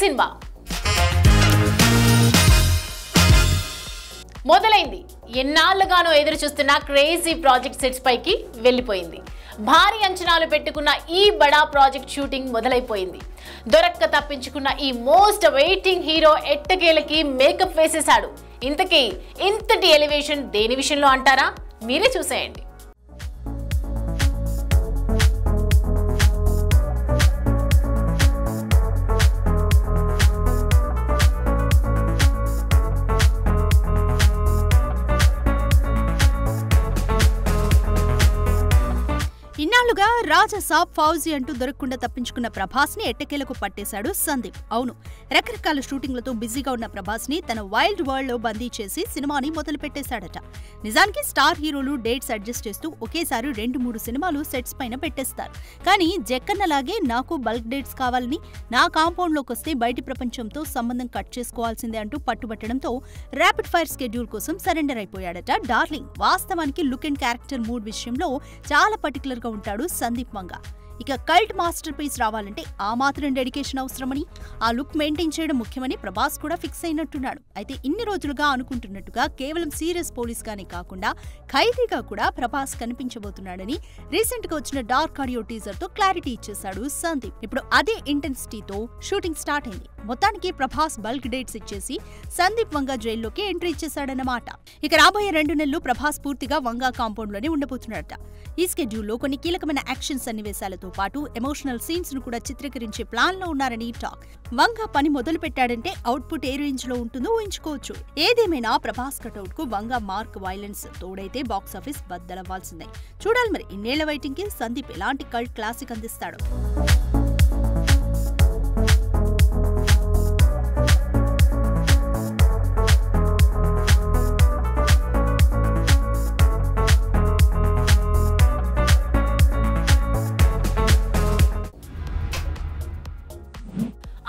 Cinema మొదలైంది. ఎన్నాళ్లుగానో ఎదురు చూస్తున్న క్రేజీ ప్రాజెక్ట్ సెట్స్ పైకి వెళ్ళిపోయింది. భారీ అంచనాలు పెట్టుకున్న ఈ బడా ప్రాజెక్ట్ షూటింగ్ మొదలైపోయింది. దొరక్క తప్పించుకున్న ఈ మోస్ట్ వెయిటింగ్ హీరో ఎట్టకేలకి మేకప్ వేసేశాడు. ఇంతకీ ఇంతటి ఎలివేషన్ దేని విషయంలో అంటారా? మీరే చూసేయండి. ఇన్నాళ్లుగా రాజసాబ్ ఫౌజీ అంటూ దొరకకుండా తప్పించుకున్న ప్రభాస్ ని ఎట్టకేలకు పట్టేశాడు సందీప్. అవును, రకరకాల షూటింగ్లతో బిజీగా ఉన్న ప్రభాస్ ని తన వైల్డ్ వరల్డ్ లో బందీ చేసి సినిమాని మొదలు పెట్టేశాడట. నిజానికి స్టార్ హీరోలు డేట్స్ అడ్జస్ట్ చేస్తూ ఒకేసారి 2-3 సినిమాలు సెట్స్ పైన పెట్టేస్తారు. కానీ జక్కన్నలాగే నాకు బల్క్ డేట్స్ కావాలని, నా కాంపౌండ్ లోకి వస్తే బయటి ప్రపంచంతో సంబంధం కట్ చేసుకోవాల్సిందే అంటూ పట్టుబట్టడంతో ర్యాపిడ్ ఫైర్ స్కెడ్యూల్ కోసం సరెండర్ అయిపోయాడట డార్లింగ్. వాస్తవానికి లుక్ అండ్ క్యారెక్టర్ మూడ్ విషయంలో చాలా పర్టికులర్ గా ఉంటాడు సందీప్ మంగా. ఇక కల్ట్ మాస్టర్ పీస్ రావాలంటే ఆ మాత్రం డెడికేషన్ అవసరమని, ఆ లుక్ మెయింటైన్ చేయడం ముఖ్యమని ప్రభాస్ కూడా ఫిక్స్ అయినట్టున్నాడు. అయితే ఇన్ని రోజులుగా అనుకుంటున్నట్టుగా కేవలం సీరియస్ పోలీస్ గానే కాకుండా ఖైదీగా కూడా ప్రభాస్ కనిపించబోతున్నాడని రీసెంట్ గా వచ్చిన డార్క్ ఆడియో టీజర్ తో క్లారిటీ ఇచ్చేశాడు సందీప్. ఇప్పుడు అదే ఇంటెన్సిటీతో షూటింగ్ స్టార్ట్ అయింది. మొత్తానికి ప్రభాస్ బల్క్ డేట్స్ ఇచ్చేసి సందీప్ వంగా జైల్లోకి ఎంట్రీ ఇచ్చేశాడన్నమాట. ఇక రాబోయే 2 నెలలు ప్రభాస్ పూర్తిగా వంగా కాంపౌండ్ లోనే ఉండబోతున్నాడట. ఈ స్కెడ్యూల్లో కొన్ని కీలకమైన యాక్షన్ సన్నివేశాలతో పాటు ఎమోషనల్ సీన్స్ ను కూడా చిత్రీకరించే ప్లాన్ లో ఉన్నారని టాక్. వంగా పని మొదలు పెట్టాడంటే అవుట్పుట్ ఏ రేంజ్ లో ఉంటుందో ఊహించుకోవచ్చు. ఏదేమైనా ప్రభాస్ కటౌట్ కు వంగా మార్క్ వైలెన్స్ తోడైతే బాక్సాఫీస్ బద్దలవ్వాల్సిందే. చూడాలి మరి ఇన్నేళ్ల వెయిటింగ్ కి సందీప్ ఎలాంటి కల్ట్ క్లాసిక్ అందిస్తాడో.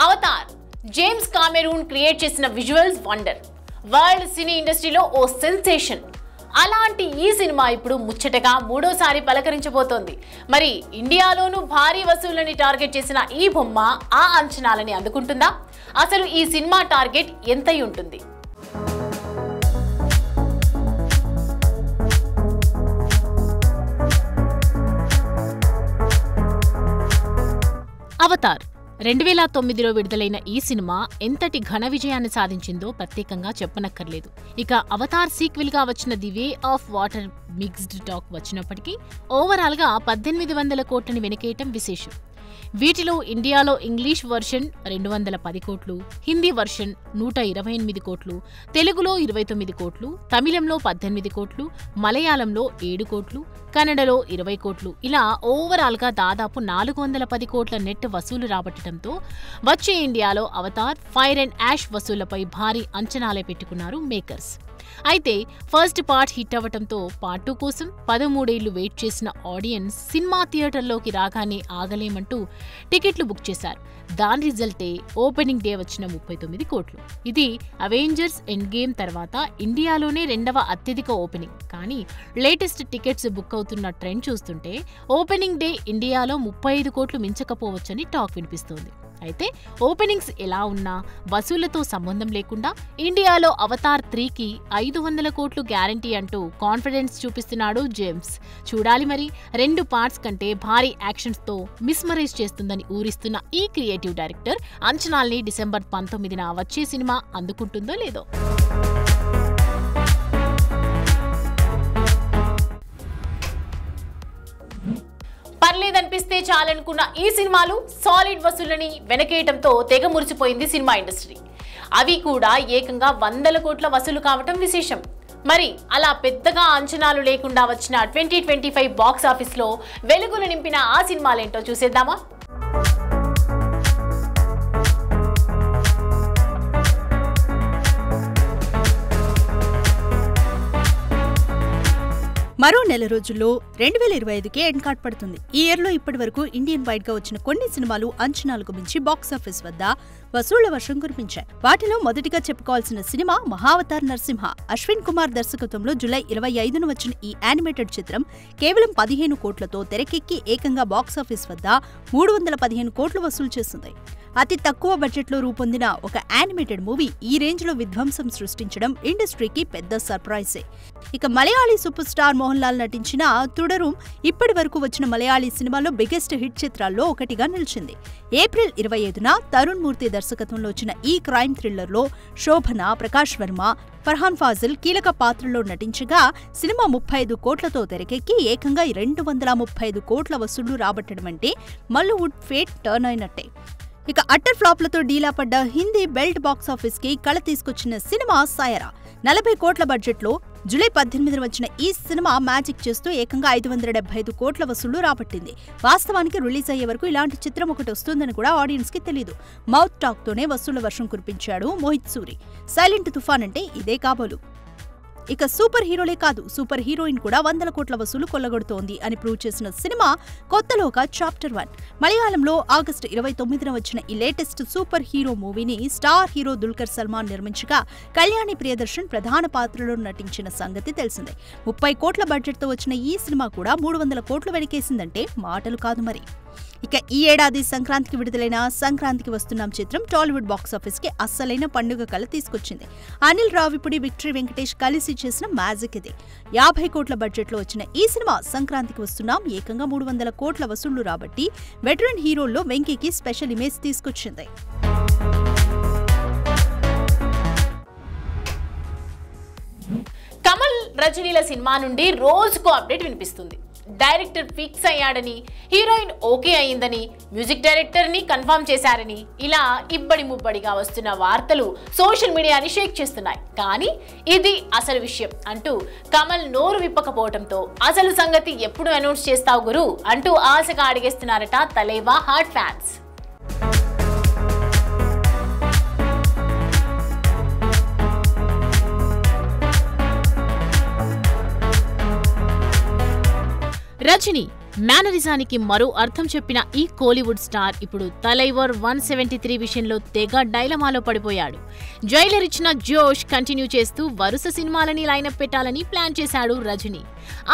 అవతార్ జేమ్స్ కామెరూన్ క్రియేట్ చేసిన విజువల్స్ వండర్. వరల్డ్ సినీ ఇండస్ట్రీలో ఓ సెన్సేషన్. అలాంటి ఈ సినిమా ఇప్పుడు ముచ్చటగా 3వ సారి పలకరించబోతోంది. మరి ఇండియాలోనూ భారీ వసూళ్లని టార్గెట్ చేసిన ఈ బొమ్మ ఆ అంచనాలని అందుకుంటుందా? అసలు ఈ సినిమా టార్గెట్ ఎంతై ఉంటుంది? అవతార్ 2009లో విడుదలైన ఈ సినిమా ఎంతటి ఘన విజయాన్ని సాధించిందో ప్రత్యేకంగా చెప్పనక్కర్లేదు. ఇక అవతార్ సీక్వెల్ గా వచ్చిన the way of water mixed talk వచ్చినప్పటికీ ఓవరాల్ గా 1800 కోట్లని వెనకేయటం విశేషం. వీటిలో ఇండియాలో ఇంగ్లీష్ వర్షన్ 210 కోట్లు, హిందీ వర్షన్ 128 కోట్లు, తెలుగులో 29 కోట్లు, తమిళంలో 18 కోట్లు, మలయాళంలో 7 కోట్లు, కన్నడలో 20 కోట్లు, ఇలా ఓవరాల్ గా దాదాపు 410 కోట్ల నెట్ వసూలు రాబట్టడంతో వచ్చే ఇండియాలో అవతార్ ఫైర్ అండ్ యాష్ వసూళ్లపై భారీ అంచనాలే పెట్టుకున్నారు మేకర్స్. అయితే ఫస్ట్ పార్ట్ హిట్ అవ్వటంతో పార్ట్ 2 కోసం 13 ఏళ్లు వెయిట్ చేసిన ఆడియన్స్ సినిమా థియేటర్లోకి రాగానే ఆగలేమంటూ టికెట్లు బుక్ చేశారు. దాని రిజల్టే ఓపెనింగ్ డే వచ్చిన 39 కోట్లు. ఇది అవెంజర్స్ ఎండ్ గేమ్ తర్వాత ఇండియాలోనే 2వ అత్యధిక ఓపెనింగ్. కానీ లేటెస్ట్ టికెట్స్ బుక్ అవుతున్న ట్రెండ్ చూస్తుంటే ఓపెనింగ్ డే ఇండియాలో 35 కోట్లు మించకపోవచ్చని టాక్ వినిపిస్తోంది. అయితే ఓపెనింగ్స్ ఎలా ఉన్నా వసూళ్లతో సంబంధం లేకుండా ఇండియాలో అవతార్ 3కి 500 కోట్లు గ్యారంటీ అంటూ కాన్ఫిడెన్స్ చూపిస్తున్నాడు జేమ్స్. చూడాలి మరి 2 పార్ట్స్ కంటే భారీ యాక్షన్స్ తో మిస్మరైజ్ చేస్తుందని ఊరిస్తున్న ఈ క్రియేటివ్ డైరెక్టర్ అంచనాల్ని డిసెంబర్ 19న వచ్చే సినిమా అందుకుంటుందో లేదో. పర్లేదనిపిస్తే చాలనుకున్న ఈ సినిమాలు సాలిడ్ వసూళ్లని వెనకేయటంతో తెగ మురిసిపోయింది సినిమా ఇండస్ట్రీ. అవి కూడా ఏకంగా 100 కోట్ల వసూలు కావటం విశేషం. మరి అలా పెద్దగా అంచనాలు లేకుండా వచ్చిన 2025 బాక్స్ ఆఫీస్లో వెలుగులు నింపిన ఆ సినిమాలేంటో చూసేద్దామా? మరో నెల రోజుల్లో 2025కి ఎండ్ కార్డ్ పడుతుంది. ఈ ఇయర్లో ఇప్పటి వరకు ఇండియన్ వైడ్ గా వచ్చిన కొన్ని సినిమాలు అంచనాలకు మించి బాక్సాఫీస్ వద్ద వసూళ్ల వర్షం కురిపించాయి. వాటిలో మొదటిగా చెప్పుకోవాల్సిన సినిమా మహావతార్ నరసింహ. అశ్విన్ కుమార్ దర్శకత్వంలో జూలై 25న వచ్చిన ఈ యానిమేటెడ్ చిత్రం కేవలం 15 కోట్లతో తెరకెక్కి ఏకంగా బాక్సాఫీస్ వద్ద 315 కోట్లు వసూలు చేసింది. అతి తక్కువ బడ్జెట్లో రూపొందిన ఒక యానిమేటెడ్ మూవీ ఈ రేంజ్లో విధ్వంసం సృష్టించడం ఇండస్ట్రీకి పెద్ద సర్ప్రైజే. ఇక మలయాళీ సూపర్ స్టార్ మోహన్ లాల్ నటించిన తుడరూమ్ ఇప్పటి వరకు వచ్చిన మలయాళీ సినిమాలో బిగ్గెస్ట్ హిట్ చిత్రాల్లో ఒకటిగా నిలిచింది. ఏప్రిల్ 25న తరుణ్ మూర్తి దర్శకత్వంలో వచ్చిన ఈ క్రైమ్ థ్రిల్లర్లో శోభన, ప్రకాష్ వర్మ, ఫర్హాన్ ఫాజిల్ కీలక పాత్రలో నటించగా సినిమా 35 కోట్లతో తెరకెక్కి ఏకంగా 235 కోట్ల వసూళ్లు రాబట్టడమంటే మల్లీవుడ్ ఫేట్ టర్న్ అయినట్టే. ఇక అట్టర్ ఫ్లాప్లతో డీలా పడ్డ హిందీ బెల్ట్ బాక్సాఫీస్ కి కళ తీసుకొచ్చిన సినిమా సాయరా. 40 కోట్ల బడ్జెట్లో జూలై 18న వచ్చిన ఈ సినిమా మ్యాజిక్ చేస్తూ ఏకంగా 575 కోట్ల వసూళ్లు రాబట్టింది. వాస్తవానికి రిలీజ్ అయ్యే వరకు ఇలాంటి చిత్రం ఒకటి వస్తుందని కూడా ఆడియన్స్ కి తెలీదు. మౌత్ టాక్ తోనే వసూళ్ల వర్షం కురిపించాడు మోహిత్ సూరి. సైలెంట్ తుఫాన్ అంటే ఇదే కాబోలు. ఇక సూపర్ హీరోలే కాదు, సూపర్ హీరోయిన్ కూడా 100 కోట్ల వసూలు కొల్లగొడుతోంది అని ప్రూవ్ చేసిన సినిమా కొత్తలోక చాప్టర్ 1. మలయాళంలో ఆగస్టు 29న వచ్చిన ఈ లేటెస్ట్ సూపర్ హీరో మూవీని స్టార్ హీరో దుల్కర్ సల్మాన్ నిర్మించగా కళ్యాణి ప్రియదర్శన్ ప్రధాన పాత్రలో నటించిన సంగతి తెలిసిందే. 30 కోట్ల బడ్జెట్తో వచ్చిన ఈ సినిమా కూడా 300 కోట్లు వెనకేసిందంటే మాటలు కాదు మరి. ఇక ఈ ఏడాది సంక్రాంతికి విడుదలైన సంక్రాంతికి వస్తున్నాం చిత్రం టాలీవుడ్ బాక్సాఫీస్ కి అస్సలైన పండుగ కళ తీసుకొచ్చింది. అనిల్ రావిపూడి, విక్టరీ వెంకటేష్ కలిసి చేసిన మ్యాజిక్ ఇది. 50 కోట్ల బడ్జెట్లో వచ్చిన ఈ సినిమా సంక్రాంతికి వస్తున్నాం ఏకంగా 300 కోట్ల వసూళ్లు రాబట్టి వెటరన్ హీరోల్లో వెంకీకి స్పెషల్ ఇమేజ్ తీసుకొచ్చింది. కమల్, రజనీల సినిమా నుండి రోజుకో అప్డేట్ వినిపిస్తుంది. డైరెక్టర్ ఫిక్స్ అయ్యాడని, హీరోయిన్ ఓకే అయిందని, మ్యూజిక్ డైరెక్టర్ ని కన్ఫర్మ్ చేశారని ఇలా ఇబ్బడి ముబ్బడిగా వస్తున్న వార్తలు సోషల్ మీడియాని షేక్ చేస్తున్నాయి. కానీ ఇది అసలు విషయం అంటూ కమల్ నోరు విప్పకపోవడంతో అసలు సంగతి ఎప్పుడు అనౌన్స్ చేస్తావు గురు అంటూ ఆశగా అడిగేస్తున్నారట తలైవా హార్ట్ ఫ్యాన్స్. రజనీ మేనరిజానికి మరో అర్థం చెప్పిన ఈ కోలీవుడ్ స్టార్ ఇప్పుడు తలైవర్ 173 విషయంలో తెగ డైలమాలో పడిపోయాడు. జైలర్ ఇచ్చిన జోష్ కంటిన్యూ చేస్తూ వరుస సినిమాలని లైనప్ పెట్టాలని ప్లాన్ చేశాడు రజనీ.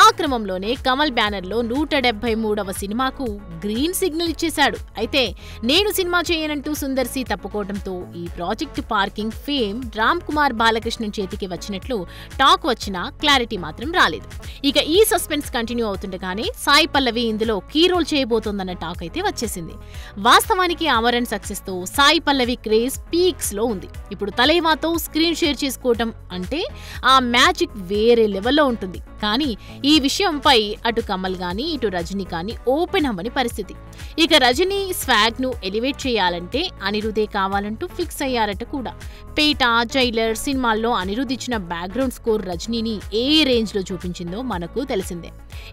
ఆ క్రమంలోనే కమల్ బ్యానర్లో 173వ సినిమాకు గ్రీన్ సిగ్నల్ ఇచ్చేశాడు. అయితే నేను సినిమా చేయనంటూ సుందర్ సి తప్పుకోవడంతో ఈ project parking fame Ram Kumar Balakrishnan చేతికి వచ్చినట్లు టాక్ వచ్చినా క్లారిటీ మాత్రం రాలేదు. ఇక ఈ సస్పెన్స్ కంటిన్యూ అవుతుండగానే సాయి పల్లవి ఇందులో కీ రోల్ చేయబోతోందన్న టాక్ అయితే వచ్చేసింది. వాస్తవానికి అమరన్ సక్సెస్ తో సాయి పల్లవి క్రేజ్ పీక్స్ లో ఉంది. ఇప్పుడు తలైవాతో స్క్రీన్ షేర్ చేసుకోవటం అంటే ఆ మ్యాజిక్ వేరే లెవెల్లో ఉంటుంది. కానీ ఈ విషయంపై అటు కమల్ గాని ఇటు రజనీ కానీ ఓపెన్ అవ్వని పరిస్థితి. ఇక రజనీ స్వాగ్ ను ఎలివేట్ చేయాలంటే అనిరుదే కావాలంటూ ఫిక్స్ అయ్యారట కూడా. పేట, జైలర్ సినిమాల్లో అనిరుద్ ఇచ్చిన బ్యాక్గ్రౌండ్ స్కోర్ రజనీని ఏ రేంజ్ లో చూపించిందో మనకు తెలిసిందే.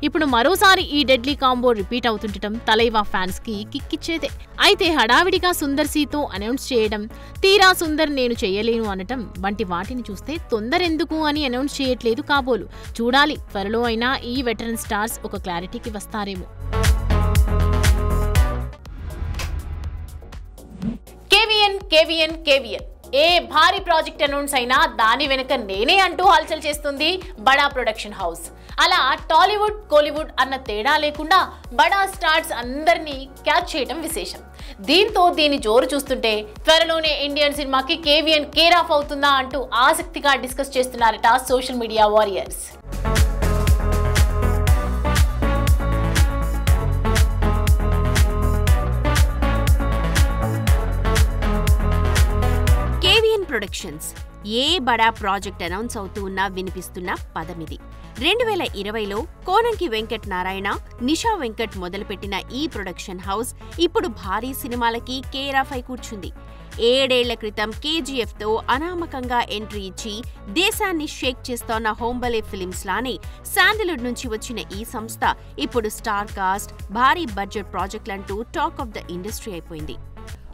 ఇప్పుడు మరోసారి ఈ డెడ్లీ కాంబో రిపీట్ అవుతుండటం తలైవా ఫ్యాన్స్ కి కిక్కిచ్చేదే. అయితే హడావిడిగా సుందర్ సితో అనౌన్స్ చేయడం, తీరా సుందర్ నేను చేయలేను అనటం వంటి వాటిని చూస్తే తొందరెందుకు అని అనౌన్స్ చేయట్లేదు కాబోలు. చూడాలి త్వరలో అయినా ఈ వెటరన్ స్టార్స్ ఒక క్లారిటీకి వస్తారేమో. కేవీఎన్ ఏ భారీ ప్రాజెక్ట్ అనౌన్స్ అయినా దాని వెనుక నేనే అంటూ హల్చల్ చేస్తుంది బడా ప్రొడక్షన్ హౌస్. అలా టాలీవుడ్, కోలీవుడ్ అన్న తేడా లేకుండా బడా స్టార్స్ అందరినీ క్యాచ్ చేయడం విశేషం. దీంతో దీని జోరు చూస్తుంటే త్వరలోనే ఇండియన్ సినిమాకి కేవీఎన్ కేర్ ఆఫ్ అవుతుందా అంటూ ఆసక్తిగా డిస్కస్ చేస్తున్నారట సోషల్ మీడియా వారియర్స్. ప్రొడక్షన్స్ ఏ బడా ప్రాజెక్ట్ అనౌన్స్ అవుతూ ఉన్నా వినిపిస్తున్న పదమిది. 2020లో కోనంకి వెంకట్ నారాయణ, నిషా వెంకట్ మొదలుపెట్టిన ఈ ప్రొడక్షన్ హౌస్ ఇప్పుడు భారీ సినిమాలకి కేర్ ఆఫ్ అయి కూర్చుంది. 7 ఏళ్ల క్రితం కేజీఎఫ్తో అనామకంగా ఎంట్రీ ఇచ్చి దేశాన్ని షేక్ చేస్తోన్న హోంబలే ఫిలిమ్స్ లానే శాండల్వుడ్ నుంచి వచ్చిన ఈ సంస్థ ఇప్పుడు స్టార్ కాస్ట్, భారీ బడ్జెట్ ప్రాజెక్టులంటూ టాక్ ఆఫ్ ద ఇండస్ట్రీ అయిపోయింది.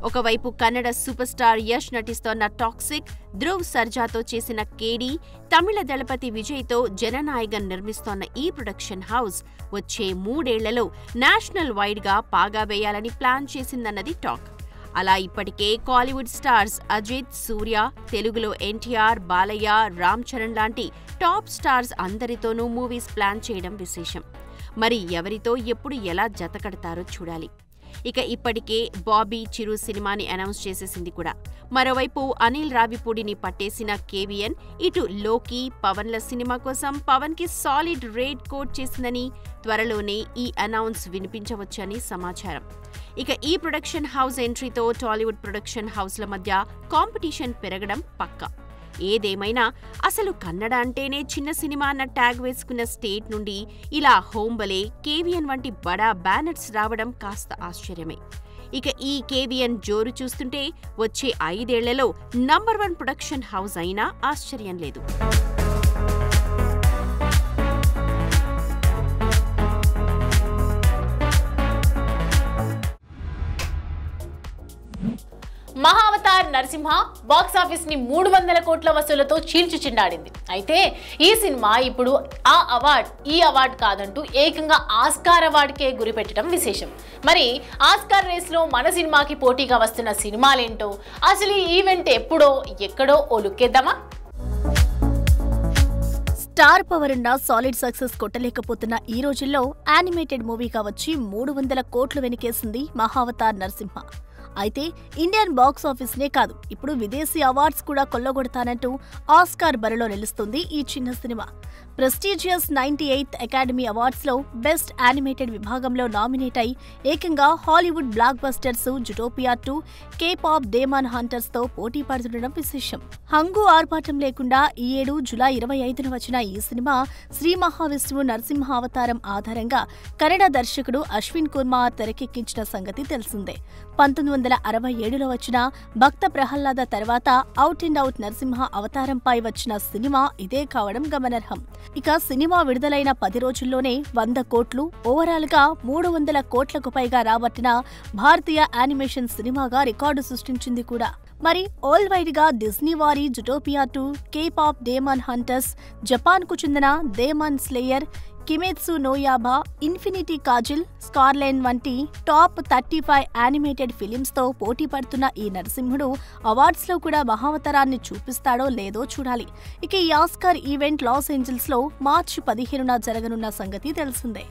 ఒకవైపు కన్నడ సూపర్ స్టార్ యష్ నటిస్తోన్న టాక్సిక్, ధ్రువ్ సర్జాతో చేసిన కేడీ, తమిళ దళపతి విజయ్తో జననాయకన్ నిర్మిస్తోన్న ఈ ప్రొడక్షన్ హౌస్ వచ్చే 3 ఏళ్లలో నేషనల్ వైడ్ గా పాగా వేయాలని ప్లాన్ చేసిందన్నది టాక్. అలా ఇప్పటికే కాలీవుడ్ స్టార్స్ అజిత్, సూర్య, తెలుగులో ఎన్టీఆర్, బాలయ్య, రామ్ చరణ్ లాంటి టాప్ స్టార్స్ అందరితోనూ మూవీస్ ప్లాన్ చేయడం విశేషం. మరి ఎవరితో ఎప్పుడు ఎలా జతకడతారో చూడాలి. ఇక ఇప్పటికే బాబీ చిరు సినిమాని అనౌన్స్ చేసేసింది కూడా. మరోవైపు అనిల్ రావిపూడిని పట్టేసిన కేవీఎన్ ఇటు లోకి పవన్ల సినిమా కోసం పవన్ కి సాలిడ్ రేట్ కోట్ చేసిందని త్వరలోనే ఈ అనౌన్స్ వినిపించవచ్చని సమాచారం. ఇక ఈ ప్రొడక్షన్ హౌస్ ఎంట్రీతో టాలీవుడ్ ప్రొడక్షన్ హౌస్ల మధ్య కాంపిటీషన్ పెరగడం పక్కా. ఏదేమైనా అసలు కన్నడ అంటేనే చిన్న సినిమా అన్న ట్యాగ్ వేసుకున్న స్టేట్ నుండి ఇలా హోంబలే, కేవీఎన్ వంటి బడా బ్యానర్స్ రావడం కాస్త ఆశ్చర్యమే. ఇక ఈ కేవీఎన్ జోరు చూస్తుంటే వచ్చే 5 ఏళ్లలో నంబర్ 1 ప్రొడక్షన్ హౌస్ అయినా ఆశ్చర్యం లేదు. మహావతార్ నరసింహ బాక్సాఫీస్ ని 300 కోట్ల వసూలతో చీల్చుచిండాడింది. అయితే ఈ సినిమా ఇప్పుడు ఈ అవార్డ్ కాదంటూ ఏకంగా ఆస్కార్ అవార్డుకే గురిపెట్టడం విశేషం. మరి ఆస్కార్ రేస్ లో మన సినిమాకి పోటీగా వస్తున్న సినిమాలేంటో, అసలు ఈ ఈవెంట్ ఎప్పుడో ఎక్కడో ఓ లుక్కేద్దామా? స్టార్ పవర్ ఉన్న సాలిడ్ సక్సెస్ కొట్టలేకపోతున్న ఈ రోజుల్లో యానిమేటెడ్ మూవీగా వచ్చి 300 కోట్లు వెనకేసింది మహావతార్ నరసింహ. అయితే ఇండియన్ బాక్స్ ఆఫీస్నే కాదు, ఇప్పుడు విదేశీ అవార్డ్స్ కూడా కొల్లగొడతానంటూ ఆస్కార్ బరిలో నిలుస్తుంది ఈ చిన్న సినిమా. ప్రెస్టీజియస్ 98th అకాడమీ అవార్డ్స్లో బెస్ట్ యానిమేటెడ్ విభాగంలో నామినేట్ అయి ఏకంగా Hollywood blockbusters Zootopia 2, K-pop demon హంటర్స్తో పోటీ పడుతుండడం విశేషం. హంగు ఆర్భాటం లేకుండా ఈ ఏడు జూలై 25న వచ్చిన ఈ సినిమా శ్రీ మహావిష్ణువు నరసింహ అవతారం ఆధారంగా కన్నడ దర్శకుడు అశ్విన్ కుమార్ తెరకెక్కించిన సంగతి తెలిసిందే. 1967లో వచ్చిన భక్త ప్రహ్లాద తర్వాత అవుట్ అండ్ అవుట్ నరసింహ అవతారంపై వచ్చిన సినిమా ఇదే కావడం గమనార్హం. ఇక సినిమా విడుదలైన 10 రోజుల్లోనే 100 కోట్లు, ఓవరాల్ గా 300 కోట్లకు పైగా రాబట్టిన భారతీయ యానిమేషన్ సినిమాగా రికార్డు సృష్టించింది కూడా. మరి ఆల్ వైడ్ గా డిస్నీ వారి Zootopia 2, K-pop demon hunters, Japan కు చెందిన demon slayer, Kimetsu no Yaiba, infinity castle, స్కార్లైన్ వంటి టాప్ 35 యానిమేటెడ్ ఫిలిమ్స్ తో పోటీ పడుతున్న ఈ నరసింహుడు అవార్డ్స్ లో కూడా మహావతారాన్ని చూపిస్తాడో లేదో చూడాలి. ఇక ఈ ఆస్కార్ ఈవెంట్ లాస్ ఏంజల్స్ లో మార్చి 15న జరగనున్న సంగతి తెలిసిందే.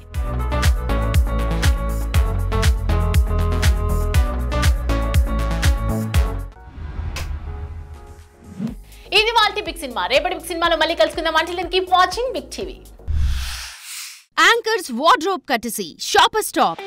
ఇది వాల్టి బిగ్ సినిమా. రేపటి బిగ్ సినిమాలో మళ్ళీ కలుసుకుందాం. Until then, keep watching Big TV. Anchor's wardrobe courtesy, Shopper Stop.